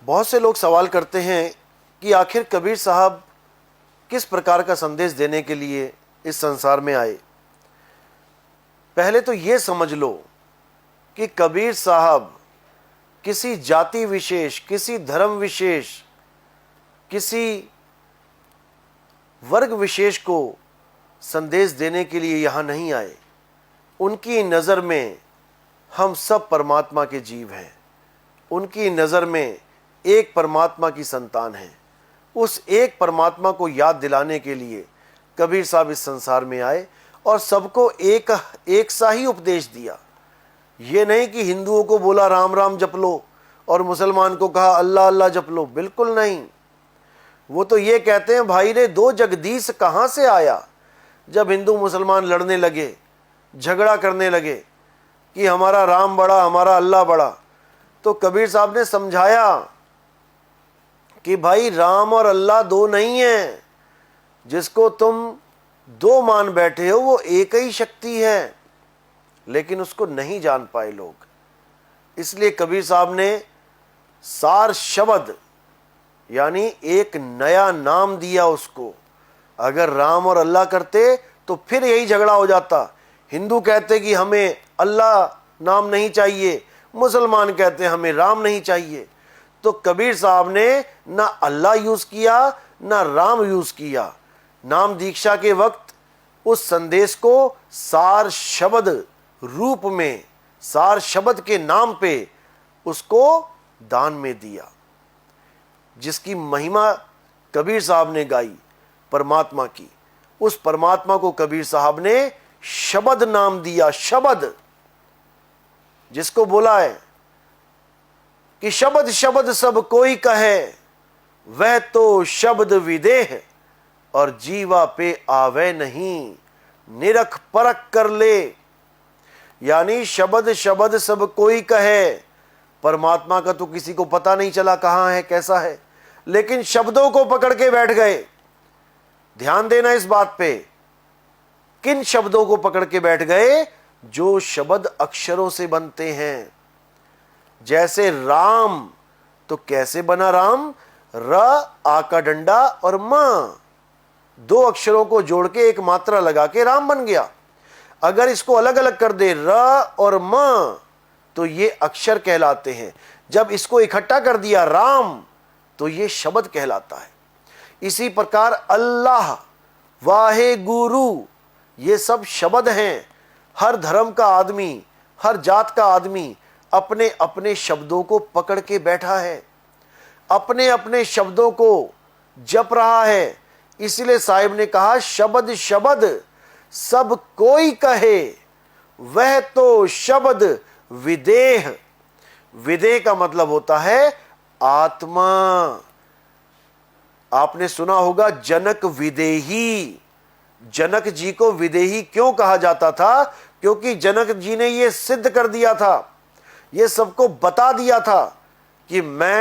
बहुत से लोग सवाल करते हैं कि आखिर कबीर साहब किस प्रकार का संदेश देने के लिए इस संसार में आए। पहले तो ये समझ लो कि कबीर साहब किसी जाति विशेष, किसी धर्म विशेष, किसी वर्ग विशेष को संदेश देने के लिए यहाँ नहीं आए। उनकी नज़र में हम सब परमात्मा के जीव हैं। उनकी नज़र में एक परमात्मा की संतान है। उस एक परमात्मा को याद दिलाने के लिए कबीर साहब इस संसार में आए और सबको एक सा ही उपदेश दिया। ये नहीं कि हिंदुओं को बोला राम राम जप लो और मुसलमान को कहा अल्लाह अल्लाह जप लो, बिल्कुल नहीं। वो तो ये कहते हैं भाई रे दो जगदीश कहाँ से आया। जब हिंदू मुसलमान लड़ने लगे, झगड़ा करने लगे कि हमारा राम बड़ा हमारा अल्लाह बड़ा, तो कबीर साहब ने समझाया कि भाई राम और अल्लाह दो नहीं है। जिसको तुम दो मान बैठे हो वो एक ही शक्ति है, लेकिन उसको नहीं जान पाए लोग। इसलिए कबीर साहब ने सार शब्द यानी एक नया नाम दिया उसको। अगर राम और अल्लाह करते तो फिर यही झगड़ा हो जाता। हिंदू कहते कि हमें अल्लाह नाम नहीं चाहिए, मुसलमान कहते हमें राम नहीं चाहिए। तो कबीर साहब ने ना अल्लाह यूज किया ना राम यूज किया। नाम दीक्षा के वक्त उस संदेश को सार शब्द रूप में, सार शब्द के नाम पे उसको दान में दिया, जिसकी महिमा कबीर साहब ने गाई परमात्मा की। उस परमात्मा को कबीर साहब ने शब्द नाम दिया। शब्द जिसको बोला है कि शब्द शब्द सब कोई कहे, वह तो शब्द विदेह और जीवा पे आवे नहीं, निरख परख कर ले। यानी शब्द शब्द सब कोई कहे, परमात्मा का तो किसी को पता नहीं चला कहां है कैसा है, लेकिन शब्दों को पकड़ के बैठ गए। ध्यान देना इस बात पे, किन शब्दों को पकड़ के बैठ गए? जो शब्द अक्षरों से बनते हैं। जैसे राम, तो कैसे बना राम? र आ का डंडा और म, दो अक्षरों को जोड़ के एक मात्रा लगा के राम बन गया। अगर इसको अलग अलग कर दे र और म, तो ये अक्षर कहलाते हैं। जब इसको इकट्ठा कर दिया राम, तो ये शब्द कहलाता है। इसी प्रकार अल्लाह, वाहे गुरु, ये सब शब्द हैं। हर धर्म का आदमी, हर जात का आदमी अपने अपने शब्दों को पकड़ के बैठा है, अपने अपने शब्दों को जप रहा है। इसलिए साहिब ने कहा शब्द शब्द सब कोई कहे, वह तो शब्द विदेह। विदेह का मतलब होता है आत्मा। आपने सुना होगा जनक विदेही। जनक जी को विदेही क्यों कहा जाता था? क्योंकि जनक जी ने यह सिद्ध कर दिया था, यह सबको बता दिया था कि मैं